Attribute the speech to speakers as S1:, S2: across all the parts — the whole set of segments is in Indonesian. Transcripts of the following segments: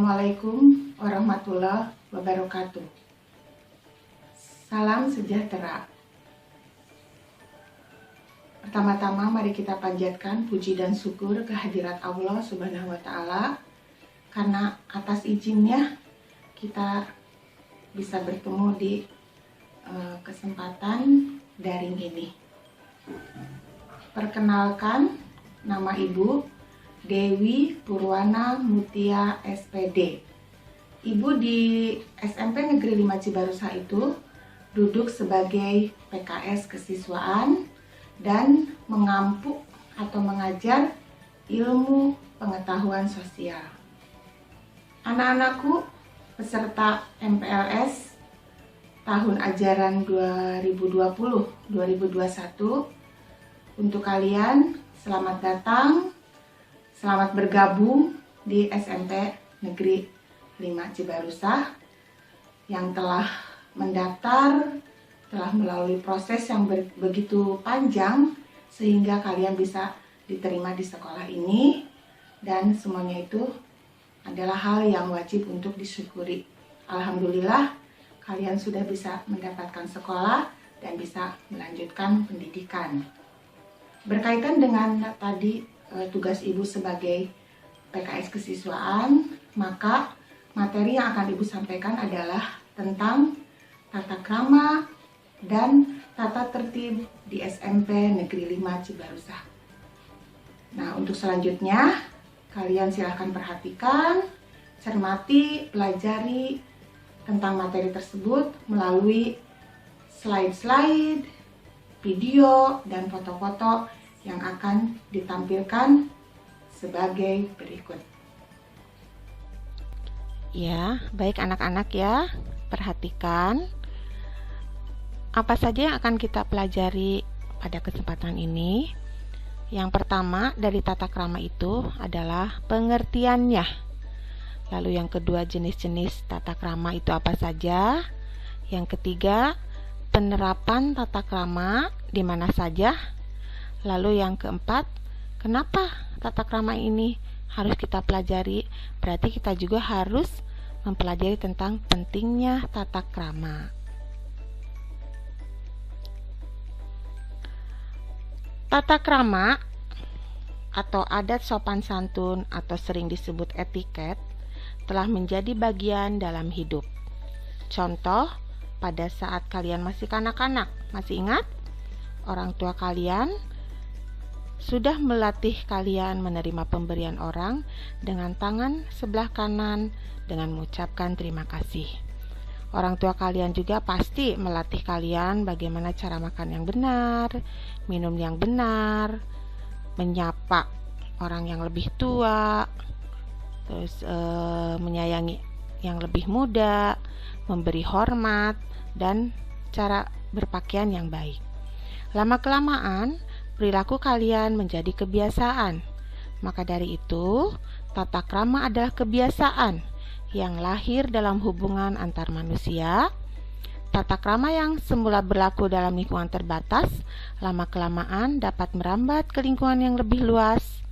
S1: Assalamualaikum warahmatullahi wabarakatuh. Salam sejahtera. Pertama-tama mari kita panjatkan puji dan syukur kehadirat Allah Subhanahu wa Ta'ala, karena atas izinnya kita bisa bertemu di kesempatan daring ini. Perkenalkan, nama Ibu Dewi Purwana Mutia SPD. Ibu di SMP Negeri 5 Cibarusah itu duduk sebagai PKS kesiswaan dan mengampu atau mengajar ilmu pengetahuan sosial. Anak-anakku peserta MPLS tahun ajaran 2020-2021, untuk kalian selamat datang. Selamat bergabung di SMP Negeri 5 Cibarusah yang telah mendaftar, telah melalui proses yang begitu panjang sehingga kalian bisa diterima di sekolah ini, dan semuanya itu adalah hal yang wajib untuk disyukuri. Alhamdulillah kalian sudah bisa mendapatkan sekolah dan bisa melanjutkan pendidikan. Berkaitan dengan tadi tugas Ibu sebagai PKS kesiswaan, maka materi yang akan Ibu sampaikan adalah tentang tata krama dan tata tertib di SMP Negeri 5 Cibarusah. Nah, untuk selanjutnya kalian silahkan perhatikan, cermati, pelajari tentang materi tersebut melalui slide-slide, video, dan foto-foto yang akan ditampilkan sebagai berikut.
S2: Ya, baik anak-anak ya, perhatikan apa saja yang akan kita pelajari pada kesempatan ini. Yang pertama dari tata krama itu adalah pengertiannya. Lalu yang kedua, jenis-jenis tata krama itu apa saja. Yang ketiga, penerapan tata krama di mana saja. Lalu yang keempat, kenapa tata krama ini harus kita pelajari? Berarti kita juga harus mempelajari tentang pentingnya tata krama. Tata krama atau adat sopan santun atau sering disebut etiket telah menjadi bagian dalam hidup. Contoh, pada saat kalian masih kanak-kanak, masih ingat? Orang tua kalian sudah melatih kalian menerima pemberian orang dengan tangan sebelah kanan dengan mengucapkan terima kasih. Orang tua kalian juga pasti melatih kalian bagaimana cara makan yang benar, minum yang benar, menyapa orang yang lebih tua, terus menyayangi yang lebih muda, memberi hormat, dan cara berpakaian yang baik. Lama-kelamaan perilaku kalian menjadi kebiasaan. Maka dari itu, tata krama adalah kebiasaan yang lahir dalam hubungan antar manusia. Tata krama yang semula berlaku dalam lingkungan terbatas, lama-kelamaan dapat merambat ke lingkungan yang lebih luas.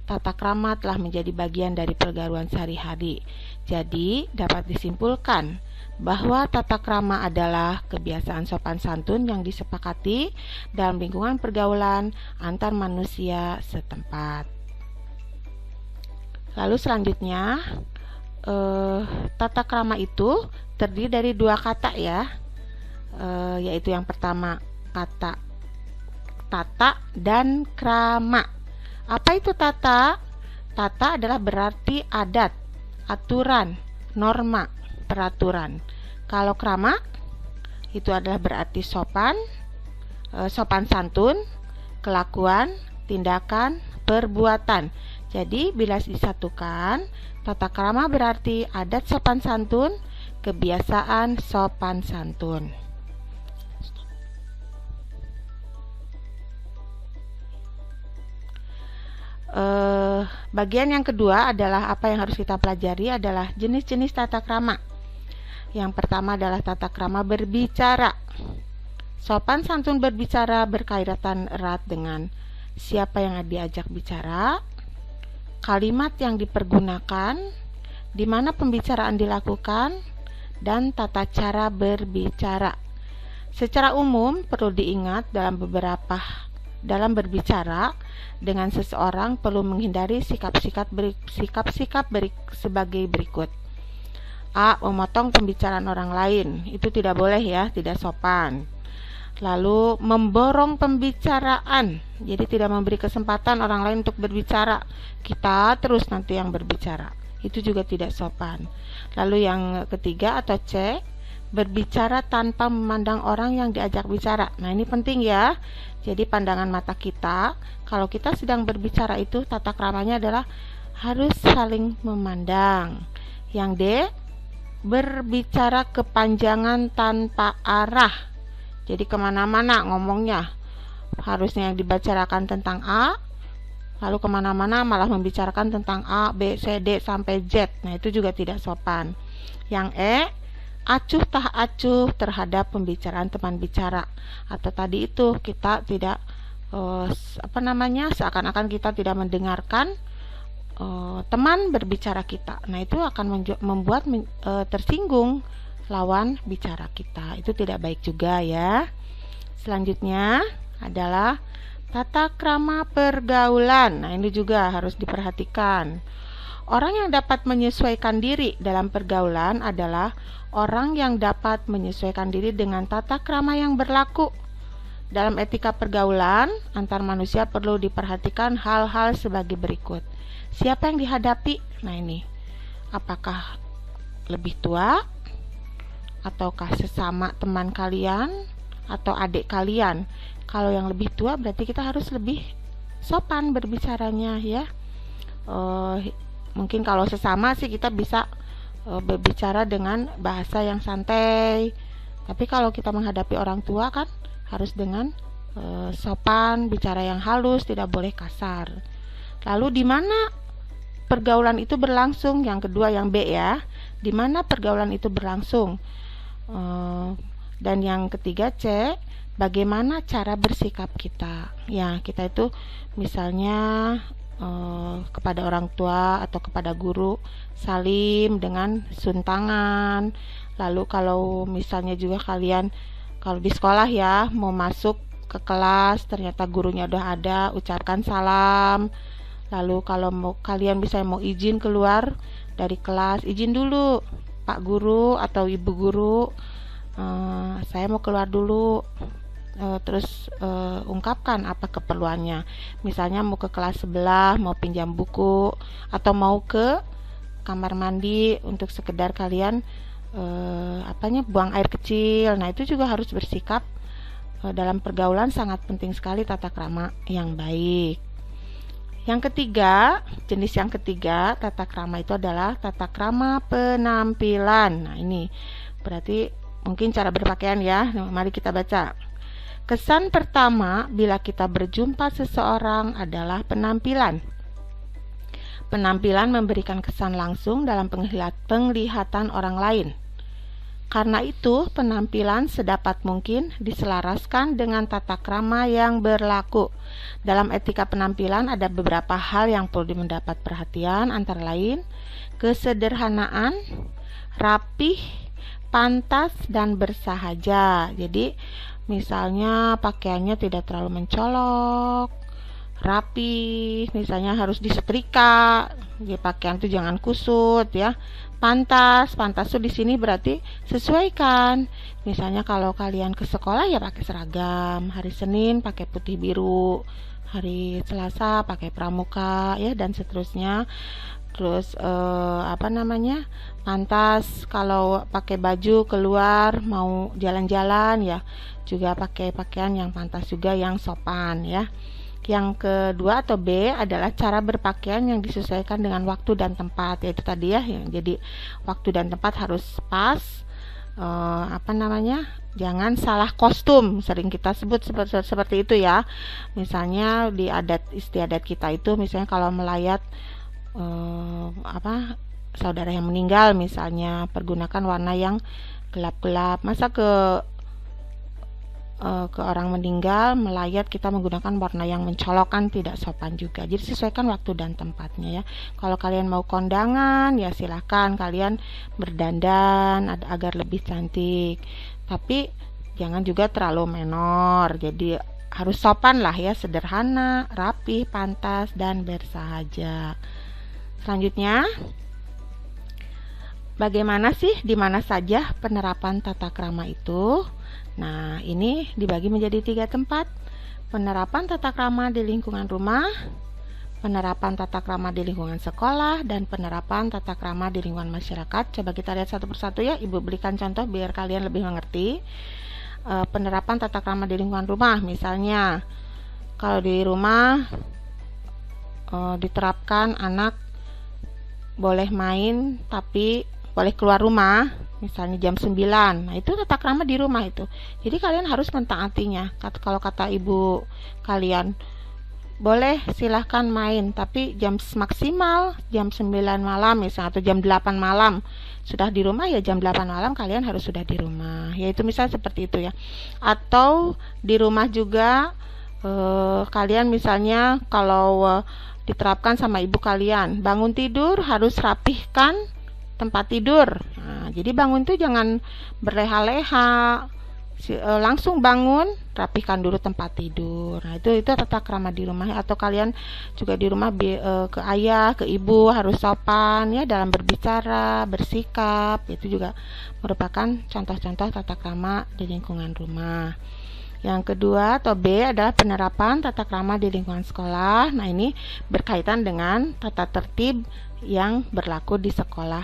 S2: Tata krama telah menjadi bagian dari pergaulan sehari-hari. Jadi, dapat disimpulkan bahwa tata krama adalah kebiasaan sopan santun yang disepakati dalam lingkungan pergaulan antar manusia setempat. Lalu selanjutnya, tata krama itu terdiri dari dua kata ya, yaitu yang pertama kata tata dan krama. Apa itu tata? Tata adalah berarti adat, aturan, norma, peraturan. Kalau krama itu adalah berarti sopan, sopan santun, kelakuan, tindakan, perbuatan. Jadi bila disatukan, tata krama berarti adat sopan santun, kebiasaan sopan santun. Bagian yang kedua adalah apa yang harus kita pelajari adalah jenis-jenis tata krama. Yang pertama adalah tata krama berbicara. Sopan santun berbicara berkaitan erat dengan siapa yang diajak bicara, kalimat yang dipergunakan, di mana pembicaraan dilakukan, dan tata cara berbicara. Secara umum perlu diingat dalam berbicara dengan seseorang perlu menghindari sikap-sikap sebagai berikut. A. Memotong pembicaraan orang lain, itu tidak boleh ya, tidak sopan. Lalu memborong pembicaraan, jadi tidak memberi kesempatan orang lain untuk berbicara, kita terus nanti yang berbicara, itu juga tidak sopan. Lalu yang ketiga atau C, berbicara tanpa memandang orang yang diajak bicara. Nah, ini penting ya. Jadi pandangan mata kita, kalau kita sedang berbicara itu tata kramanya adalah harus saling memandang. Yang D, berbicara kepanjangan tanpa arah. Jadi kemana-mana ngomongnya. Harusnya yang dibicarakan tentang A, lalu kemana-mana malah membicarakan tentang A, B, C, D, sampai Z. Nah, itu juga tidak sopan. Yang E, acuh tak acuh terhadap pembicaraan teman bicara, atau tadi itu kita tidak seakan-akan kita tidak mendengarkan teman berbicara kita. Nah, itu akan membuat tersinggung lawan bicara kita, itu tidak baik juga ya. Selanjutnya adalah tata krama pergaulan. Nah, ini juga harus diperhatikan. Orang yang dapat menyesuaikan diri dalam pergaulan adalah orang yang dapat menyesuaikan diri dengan tata krama yang berlaku. Dalam etika pergaulan antar manusia perlu diperhatikan hal-hal sebagai berikut. Siapa yang dihadapi? Nah, ini. Apakah lebih tua? Ataukah sesama teman kalian? Atau adik kalian? Kalau yang lebih tua berarti kita harus lebih sopan berbicaranya ya. Mungkin kalau sesama sih kita bisa berbicara dengan bahasa yang santai. Tapi kalau kita menghadapi orang tua kan harus dengan sopan, bicara yang halus, tidak boleh kasar. Lalu di mana pergaulan itu berlangsung? Yang kedua, yang B ya. Di mana pergaulan itu berlangsung? Dan yang ketiga C, bagaimana cara bersikap kita? Ya, kita itu misalnya kepada orang tua atau kepada guru salim dengan sun tangan. Lalu kalau misalnya juga kalian kalau di sekolah ya mau masuk ke kelas ternyata gurunya udah ada, ucapkan salam. Lalu kalau kalian bisa mau izin keluar dari kelas, izin dulu Pak Guru atau Ibu Guru, saya mau keluar dulu. Terus ungkapkan apa keperluannya. Misalnya mau ke kelas sebelah, mau pinjam buku, atau mau ke kamar mandi untuk sekedar kalian buang air kecil. Nah, itu juga harus bersikap dalam pergaulan, sangat penting sekali tata krama yang baik. Yang ketiga, jenis yang ketiga tata krama itu adalah tata krama penampilan. Nah, ini berarti mungkin cara berpakaian ya. Mari kita baca. Kesan pertama bila kita berjumpa seseorang adalah penampilan. Penampilan memberikan kesan langsung dalam penglihatan orang lain. Karena itu, penampilan sedapat mungkin diselaraskan dengan tata krama yang berlaku. Dalam etika penampilan ada beberapa hal yang perlu mendapat perhatian, antara lain kesederhanaan, rapih, pantas, dan bersahaja. Jadi misalnya pakaiannya tidak terlalu mencolok, rapi, misalnya harus disetrika, ya, pakaian itu jangan kusut ya. Pantas tuh di sini berarti sesuaikan. Misalnya kalau kalian ke sekolah ya pakai seragam, hari Senin pakai putih biru, hari Selasa pakai pramuka ya, dan seterusnya. Terus pantas kalau pakai baju keluar mau jalan-jalan ya juga pakai pakaian yang pantas juga, yang sopan ya. Yang kedua atau B adalah cara berpakaian yang disesuaikan dengan waktu dan tempat, yaitu tadi ya, jadi waktu dan tempat harus pas. Jangan salah kostum, sering kita sebut seperti itu ya. Misalnya di adat istiadat kita itu, misalnya kalau melayat saudara yang meninggal, misalnya pergunakan warna yang gelap-gelap. Masa ke ke orang meninggal, melayat, kita menggunakan warna yang mencolok kan tidak sopan juga. Jadi sesuaikan waktu dan tempatnya ya. Kalau kalian mau kondangan ya silahkan kalian berdandan agar lebih cantik. Tapi jangan juga terlalu menor. Jadi harus sopan lah ya, sederhana, rapi, pantas, dan bersahaja. Selanjutnya, bagaimana sih, di mana saja penerapan tata krama itu? Nah, ini dibagi menjadi 3 tempat. Penerapan tata krama di lingkungan rumah, penerapan tata krama di lingkungan sekolah, dan penerapan tata krama di lingkungan masyarakat. Coba kita lihat satu persatu ya. Ibu berikan contoh biar kalian lebih mengerti. Penerapan tata krama di lingkungan rumah, misalnya kalau di rumah diterapkan anak boleh main tapi boleh keluar rumah, misalnya jam 9. Nah, itu tata krama di rumah itu. Jadi kalian harus mentaatinya. Kalau kata ibu kalian, boleh silahkan main, tapi jam maksimal jam 9 malam misalnya, atau jam 8 malam sudah di rumah, ya jam 8 malam kalian harus sudah di rumah. Yaitu misalnya seperti itu ya. Atau di rumah juga kalian misalnya kalau diterapkan sama ibu kalian, bangun tidur harus rapihkan tempat tidur. Nah, jadi bangun tuh jangan berleha-leha, langsung bangun, rapihkan dulu tempat tidur. Nah, itu tata krama di rumah. Atau kalian juga di rumah ke ayah, ke ibu harus sopan ya dalam berbicara, bersikap. Itu juga merupakan contoh-contoh tata krama di lingkungan rumah. Yang kedua atau B adalah penerapan tata krama di lingkungan sekolah. Nah, ini berkaitan dengan tata tertib yang berlaku di sekolah.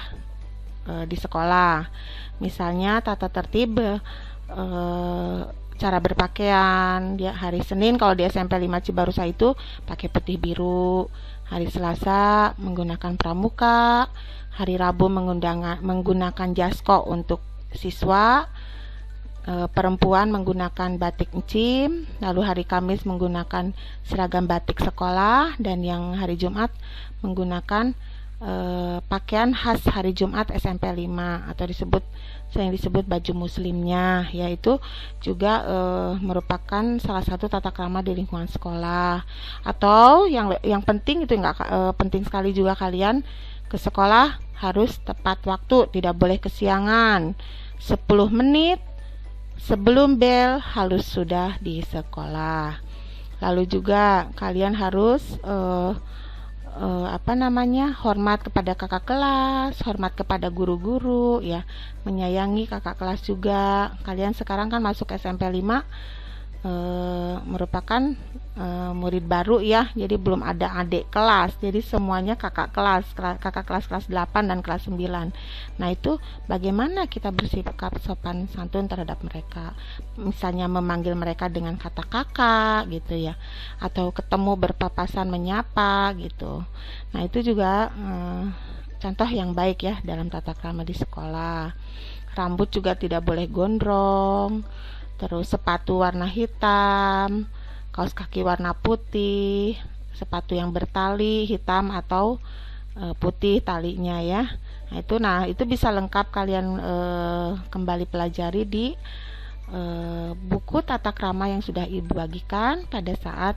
S2: Misalnya tata tertib cara berpakaian ya. Hari Senin kalau di SMP 5 Cibarusah itu pakai putih biru, hari Selasa menggunakan pramuka, hari Rabu menggunakan jasko untuk siswa, perempuan menggunakan batik encim, lalu hari Kamis menggunakan seragam batik sekolah, dan yang hari Jumat menggunakan pakaian khas hari Jumat SMP 5 atau sering disebut baju muslimnya, yaitu juga merupakan salah satu tata krama di lingkungan sekolah. Atau yang penting itu penting sekali juga, kalian ke sekolah harus tepat waktu, tidak boleh kesiangan. 10 menit sebelum bel harus sudah di sekolah. Lalu juga kalian harus hormat kepada kakak kelas, hormat kepada guru-guru ya, menyayangi kakak kelas juga. Kalian sekarang kan masuk SMP 5, merupakan murid baru ya, jadi belum ada adik kelas, jadi semuanya kakak kelas kelas 8 dan kelas 9. Nah, itu bagaimana kita bersikap sopan santun terhadap mereka, misalnya memanggil mereka dengan kata kakak gitu ya, atau ketemu berpapasan menyapa gitu. Nah, itu juga contoh yang baik ya dalam tata krama di sekolah. Rambut juga tidak boleh gondrong, terus sepatu warna hitam, kaos kaki warna putih, sepatu yang bertali hitam atau putih talinya ya. Nah, itu bisa lengkap kalian kembali pelajari di buku tata krama yang sudah ibu bagikan pada saat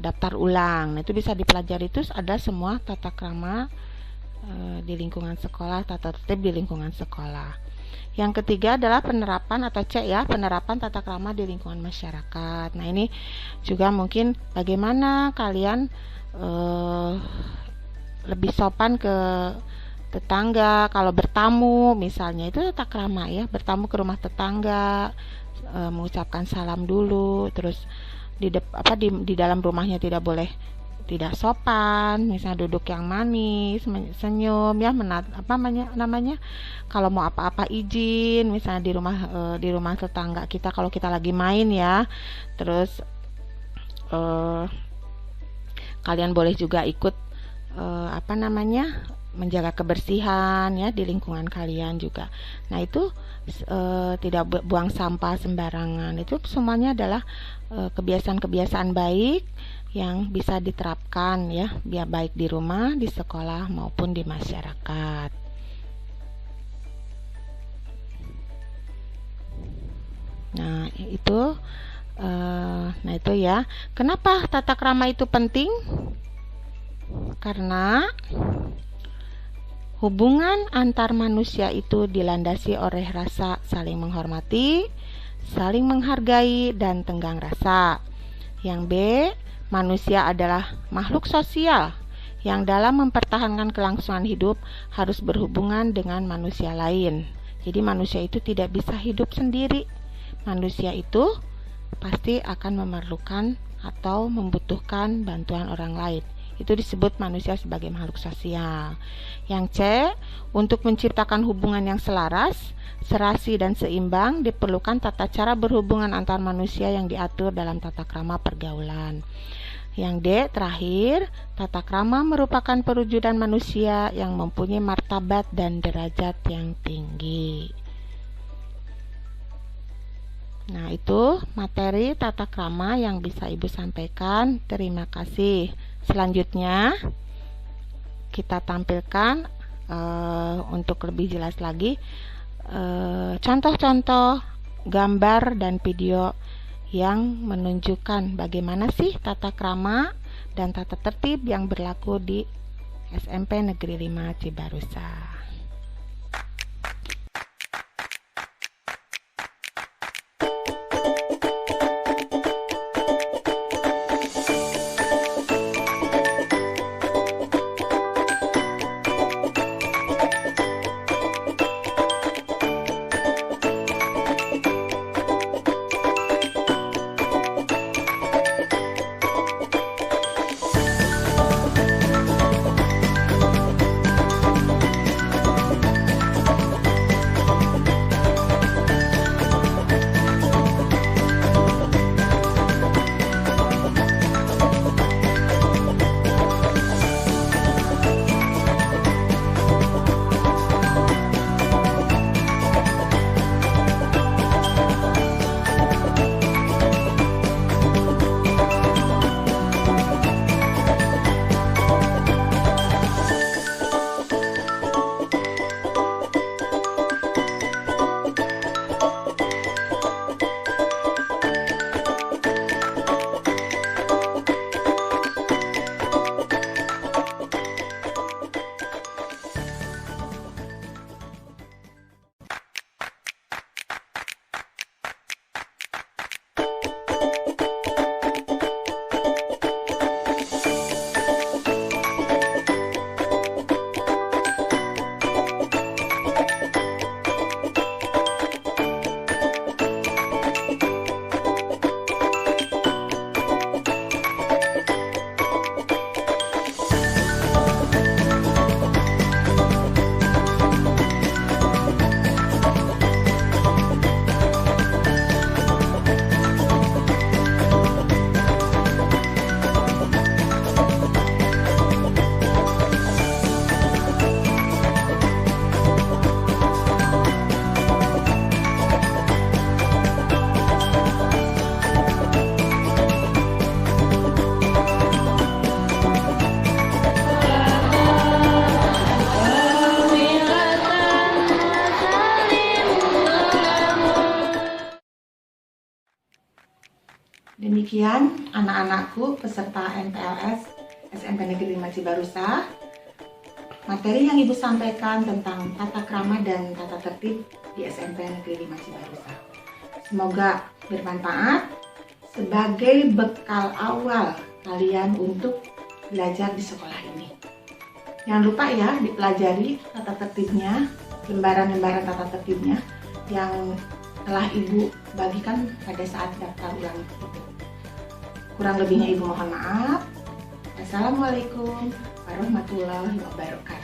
S2: daftar ulang. Nah, itu bisa dipelajari, terus ada semua tata krama di lingkungan sekolah, tata tertib di lingkungan sekolah. Yang ketiga adalah penerapan atau C ya, penerapan tata krama di lingkungan masyarakat. Nah, ini juga mungkin bagaimana kalian lebih sopan ke tetangga kalau bertamu misalnya, itu tata krama ya, bertamu ke rumah tetangga, mengucapkan salam dulu, terus di dalam rumahnya tidak sopan, misalnya duduk yang manis, senyum ya, kalau mau apa-apa izin, misalnya di rumah tetangga kita kalau kita lagi main ya. Terus kalian boleh juga ikut menjaga kebersihan ya di lingkungan kalian juga. Nah, itu tidak buang sampah sembarangan. Itu semuanya adalah kebiasaan-kebiasaan baik yang bisa diterapkan ya, biar baik di rumah, di sekolah maupun di masyarakat. Nah, itu ya. Kenapa tata krama itu penting? Karena hubungan antar manusia itu dilandasi oleh rasa saling menghormati, saling menghargai, dan tenggang rasa. Yang B, manusia adalah makhluk sosial yang dalam mempertahankan kelangsungan hidup harus berhubungan dengan manusia lain. Jadi manusia itu tidak bisa hidup sendiri. Manusia itu pasti akan memerlukan atau membutuhkan bantuan orang lain. Itu disebut manusia sebagai makhluk sosial. Yang C, untuk menciptakan hubungan yang selaras, serasi dan seimbang diperlukan tata cara berhubungan antar manusia yang diatur dalam tata krama pergaulan. Yang D, terakhir, tata krama merupakan perwujudan manusia yang mempunyai martabat dan derajat yang tinggi. Nah, itu materi tata krama yang bisa Ibu sampaikan. Terima kasih. Selanjutnya, kita tampilkan untuk lebih jelas lagi contoh-contoh gambar dan video yang menunjukkan bagaimana sih tata krama dan tata tertib yang berlaku di SMP Negeri 5 Cibarusah.
S1: Demikian anak-anakku peserta MPLS SMP Negeri 5 Cibarusah. Materi yang Ibu sampaikan tentang tata krama dan tata tertib di SMP Negeri 5 Cibarusah. Semoga bermanfaat sebagai bekal awal kalian untuk belajar di sekolah ini. Jangan lupa ya dipelajari tata tertibnya, lembaran-lembaran tata tertibnya yang telah Ibu bagikan pada saat daftar ulang itu. Kurang lebihnya Ibu mohon maaf. Assalamualaikum warahmatullahi wabarakatuh.